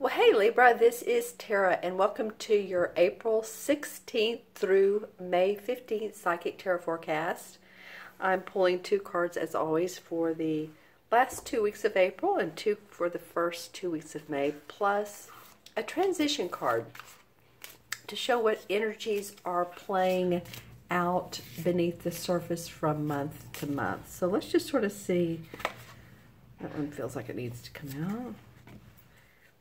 Well, hey Libra, this is Tara, and welcome to your April 16th through May 15th Psychic Tarot Forecast. I'm pulling two cards as always for the last 2 weeks of April and two for the first 2 weeks of May, plus a transition card to show what energies are playing out beneath the surface from month to month. So let's just sort of see. That one feels like it needs to come out.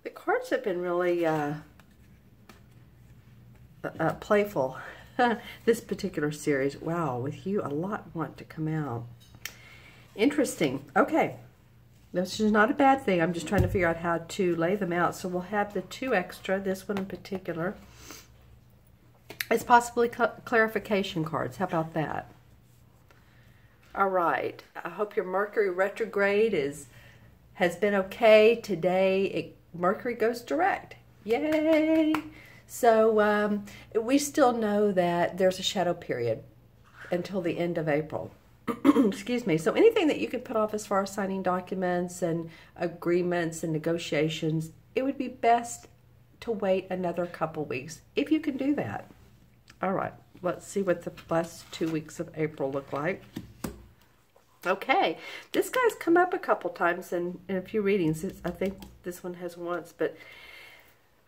The cards have been really playful this particular series. Wow, with you, a lot want to come out. Interesting. Okay, this is not a bad thing. I'm just trying to figure out how to lay them out. So we'll have the two extra, this one in particular, as possibly clarification cards. How about that? All right. I hope your Mercury retrograde has been okay today. Mercury goes direct. Yay! So we still know that there's a shadow period until the end of April. Excuse me. So anything that you could put off as far as signing documents and agreements and negotiations, it would be best to wait another couple weeks if you can do that. All right. Let's see what the last 2 weeks of April look like. Okay, this guy's come up a couple times in a few readings. I think this one has once, but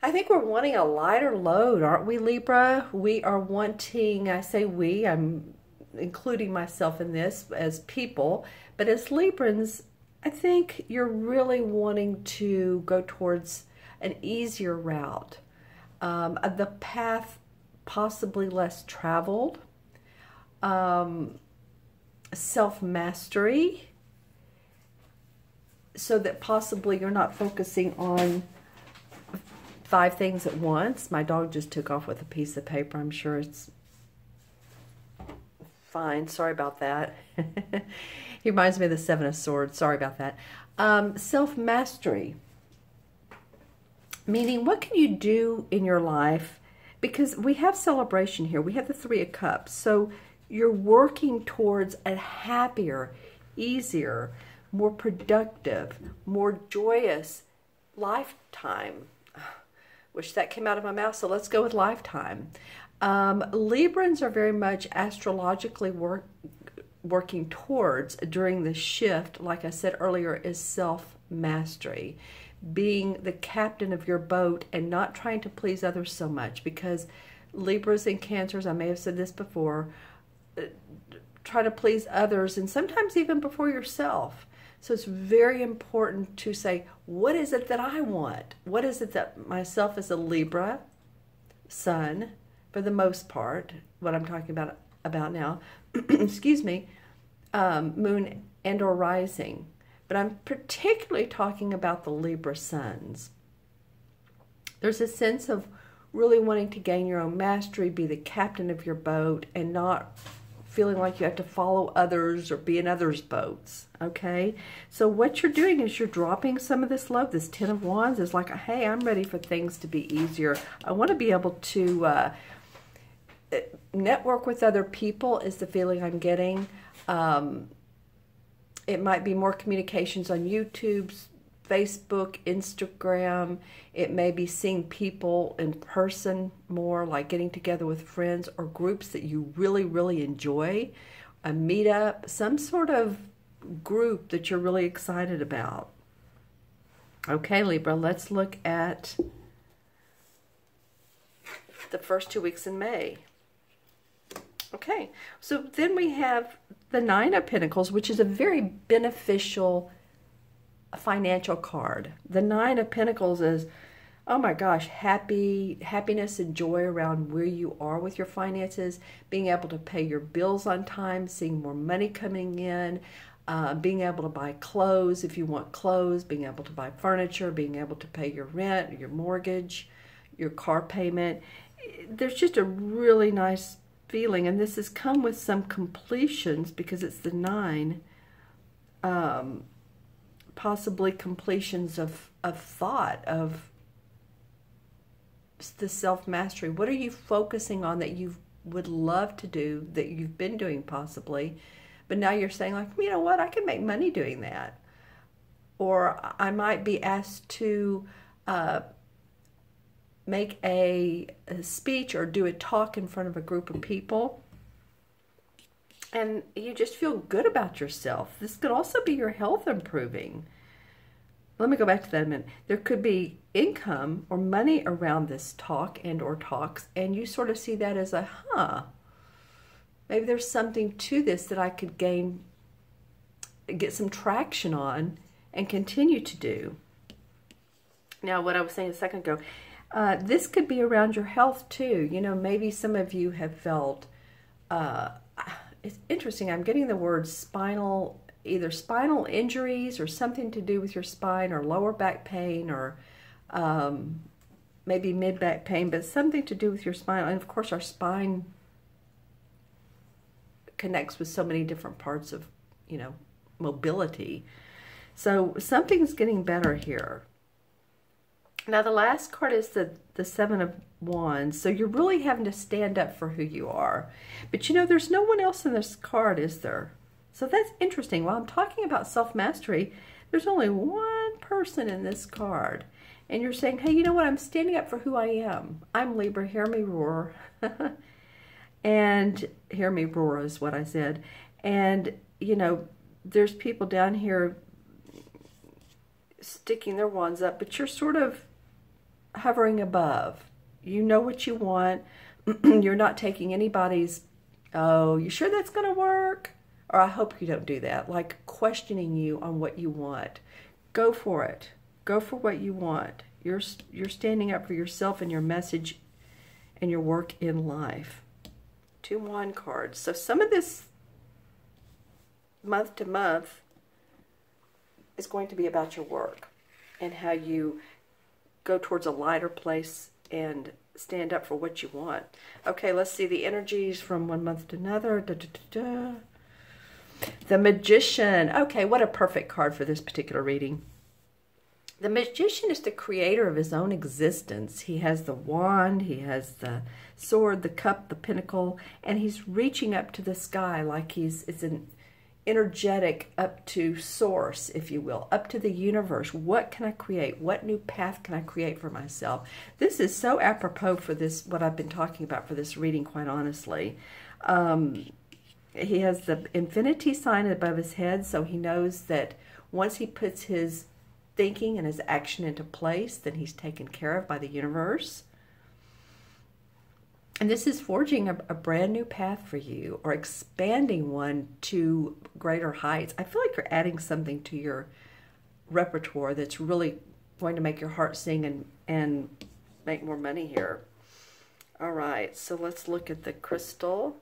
I think we're wanting a lighter load, aren't we, Libra? We are wanting, I say we, I'm including myself in this as people, but as Librans, I think you're really wanting to go towards an easier route, the path possibly less traveled, self-mastery, so that possibly you're not focusing on 5 things at once. My dog just took off with a piece of paper. I'm sure it's fine. Sorry about that. He reminds me of the Seven of Swords. Sorry about that. Self-mastery, meaning what can you do in your life? Because we have celebration here. We have the Three of Cups. So you're working towards a happier, easier, more productive, more joyous lifetime. Wish that came out of my mouth, so let's go with lifetime. Librans are very much astrologically working towards, during the shift, like I said earlier, is self-mastery. Being the captain of your boat and not trying to please others so much, because Libras and Cancers, I may have said this before, try to please others and sometimes even before yourself. So it's very important to say, what is it that I want? What is it that myself as a Libra Sun, for the most part, what I'm talking about now, excuse me, Moon and or Rising. But I'm particularly talking about the Libra Suns. There's a sense of really wanting to gain your own mastery, be the captain of your boat, and not feeling like you have to follow others or be in others' boats, okay? So what you're doing is you're dropping some of this load. This Ten of Wands is like, hey, I'm ready for things to be easier. I want to be able to network with other people is the feeling I'm getting. It might be more communications on YouTube, Facebook, Instagram. It may be seeing people in person more, like getting together with friends or groups that you really, really enjoy. A meetup, some sort of group that you're really excited about. Okay, Libra, let's look at the first 2 weeks in May. Okay, so then we have the Nine of Pentacles, which is a very beneficial financial card. The Nine of Pentacles is, oh my gosh, happiness and joy around where you are with your finances, being able to pay your bills on time, seeing more money coming in, being able to buy clothes if you want clothes, being able to buy furniture, being able to pay your rent, your mortgage, your car payment. There's just a really nice feeling, and this has come with some completions because it's the 9, possibly completions of thought, of the self-mastery. What are you focusing on that you would love to do, that you've been doing possibly, but now you're saying like, you know what, I can make money doing that. Or I might be asked to make a speech or do a talk in front of a group of people, and you just feel good about yourself. This could also be your health improving. Let me go back to that a minute. There could be income or money around this talk and or talks, and you sort of see that as a, maybe there's something to this that I could get some traction on and continue to do. Now, what I was saying a second ago, this could be around your health too. You know, maybe some of you have felt, it's interesting, I'm getting the word spinal, either spinal injuries or something to do with your spine, or lower back pain, or maybe mid-back pain, but something to do with your spine. And of course, our spine connects with so many different parts of, you know, mobility. So something's getting better here. Now, the last card is the Seven of Wands. So you're really having to stand up for who you are. But you know, there's no one else in this card, is there? So that's interesting. While I'm talking about self-mastery, there's only one person in this card. And you're saying, hey, you know what? I'm standing up for who I am. I'm Libra. Hear me roar. And hear me roar is what I said. And, you know, there's people down here sticking their wands up, but you're sort of hovering above. You know what you want. You're not taking anybody's, oh, you sure that's going to work? Or I hope you don't do that. Like questioning you on what you want. Go for it. Go for what you want. You're standing up for yourself and your message and your work in life. 2 wand cards. So some of this month to month is going to be about your work and how you go towards a lighter place and stand up for what you want. Okay, let's see the energies from one month to another. The Magician. Okay, what a perfect card for this particular reading. The Magician is the creator of his own existence. He has the wand, he has the sword, the cup, the pinnacle, and he's reaching up to the sky like it's an energetic up to source, if you will, up to the universe. What can I create? What new path can I create for myself? This is so apropos for this, what I've been talking about for this reading, quite honestly. He has the infinity sign above his head, so he knows that once he puts his thinking and his action into place, then he's taken care of by the universe. And this is forging a brand new path for you, or expanding one to greater heights. I feel like you're adding something to your repertoire that's really going to make your heart sing and make more money here. All right, so let's look at the crystal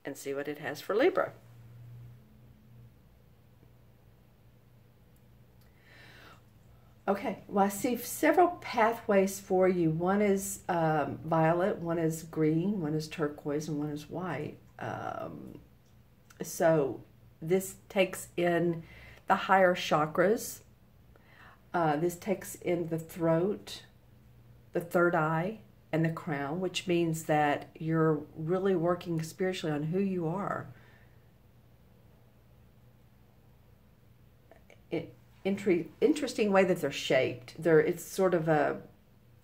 and see what it has for Libra. Okay, well, I see several pathways for you. One is violet, one is green, one is turquoise, and one is white. So this takes in the higher chakras. This takes in the throat, the third eye, and the crown, which means that you're really working spiritually on who you are. Interesting way that they're shaped. It's sort of a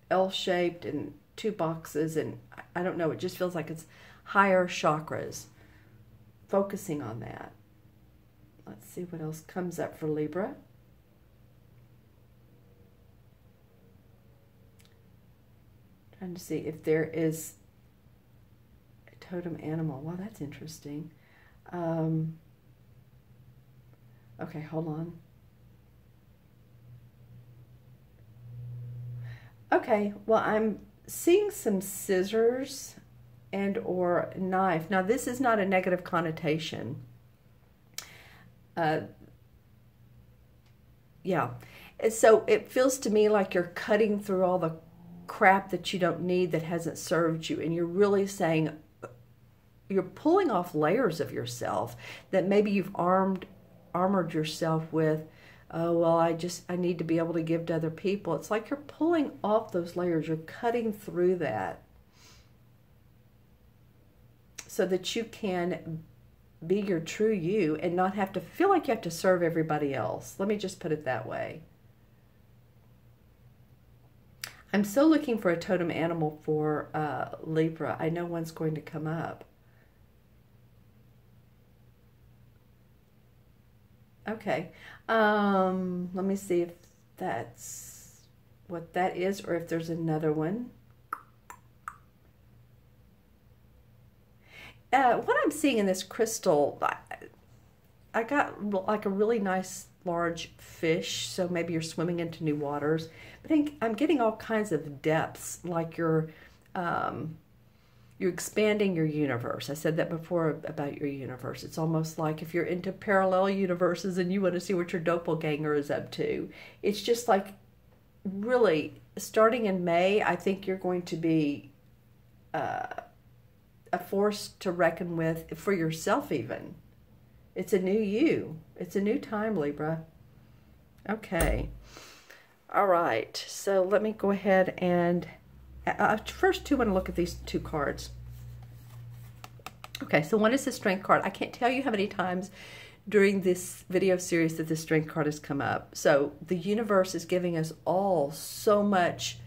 L-shaped and 2 boxes, and I don't know, it just feels like it's higher chakras. Focusing on that. Let's see what else comes up for Libra. Trying to see if there is a totem animal. Wow, that's interesting. Okay, hold on. Okay, well, I'm seeing some scissors and or knife. Now, this is not a negative connotation. Yeah, so it feels to me like you're cutting through all the crap that you don't need, that hasn't served you, and you're really saying, you're pulling off layers of yourself that maybe you've armored yourself with. Oh, well, I need to be able to give to other people. It's like you're pulling off those layers. You're cutting through that so that you can be your true you and not have to feel like you have to serve everybody else. Let me just put it that way. I'm still looking for a totem animal for Libra. I know one's going to come up. Okay. Let me see if that's what that is or if there's another one. What I'm seeing in this crystal, I got like a really nice large fish, so maybe you're swimming into new waters. But I'm getting all kinds of depths, like you're expanding your universe. I said that before about your universe. It's almost like if you're into parallel universes and you want to see what your doppelganger is up to. It's just like really starting in May, I think you're going to be a force to reckon with for yourself even. It's a new you. It's a new time, Libra. Okay. All right. So let me go ahead and first I want to look at these two cards. Okay, so one is the Strength card. I can't tell you how many times during this video series that the Strength card has come up. So the universe is giving us all so much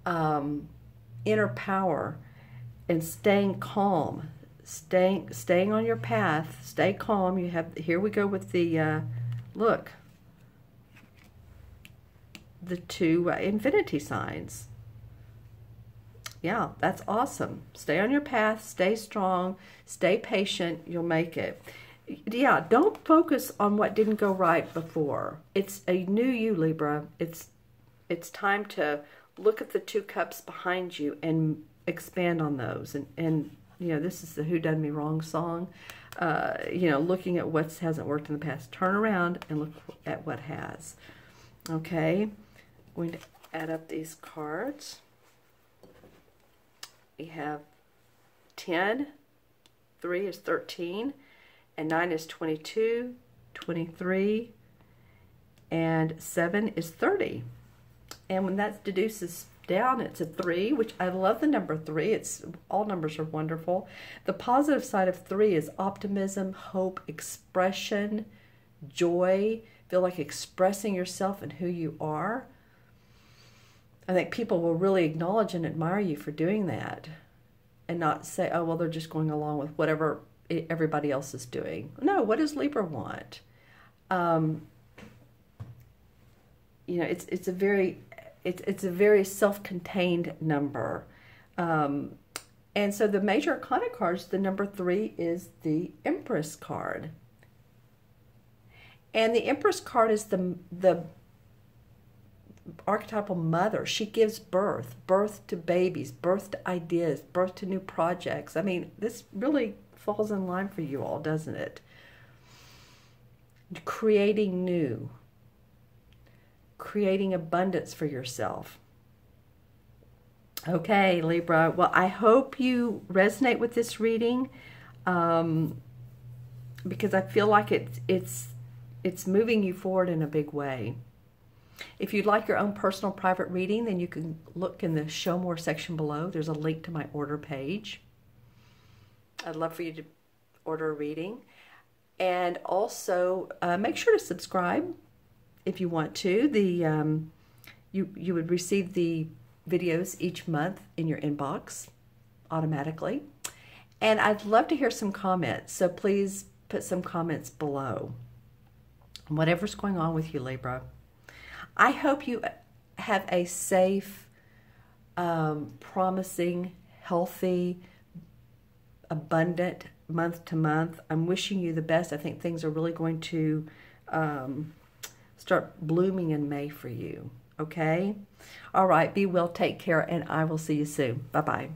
inner power and staying calm, staying on your path, stay calm. You have, here we go with the, look, the two infinity signs. Yeah, that's awesome. Stay on your path, stay strong, stay patient, you'll make it. Yeah, don't focus on what didn't go right before. It's a new you, Libra. It's time to look at the two cups behind you and expand on those. And you know, this is the Who Done Me Wrong song. You know, looking at what hasn't worked in the past. Turn around and look at what has. Okay, I'm going to add up these cards. We have 10, 3 is 13, and 9 is 22, 23, and 7 is 30. And when that deduces down, it's a 3, which I love the number 3. It's all numbers are wonderful. The positive side of 3 is optimism, hope, expression, joy. Feel like expressing yourself and who you are. I think people will really acknowledge and admire you for doing that and not say, oh, well, they're just going along with whatever everybody else is doing. No, what does Libra want? You know, it's a very self-contained number. And so the major arcana cards, the number 3 is the Empress card. And the Empress card is the archetypal mother. She gives birth to babies, birth to ideas, birth to new projects. I mean, this really falls in line for you all, doesn't it? Creating new, creating abundance for yourself. Okay, Libra. Well, I hope you resonate with this reading because I feel like it's moving you forward in a big way. If you'd like your own personal private reading, then you can look in the Show More section below. There's a link to my order page. I'd love for you to order a reading. And also, make sure to subscribe if you want to. You would receive the videos each month in your inbox automatically. And I'd love to hear some comments, so please put some comments below. Whatever's going on with you, Libra. I hope you have a safe, promising, healthy, abundant month to month. I'm wishing you the best. I think things are really going to start blooming in May for you. Okay? All right. Be well. Take care. And I will see you soon. Bye-bye.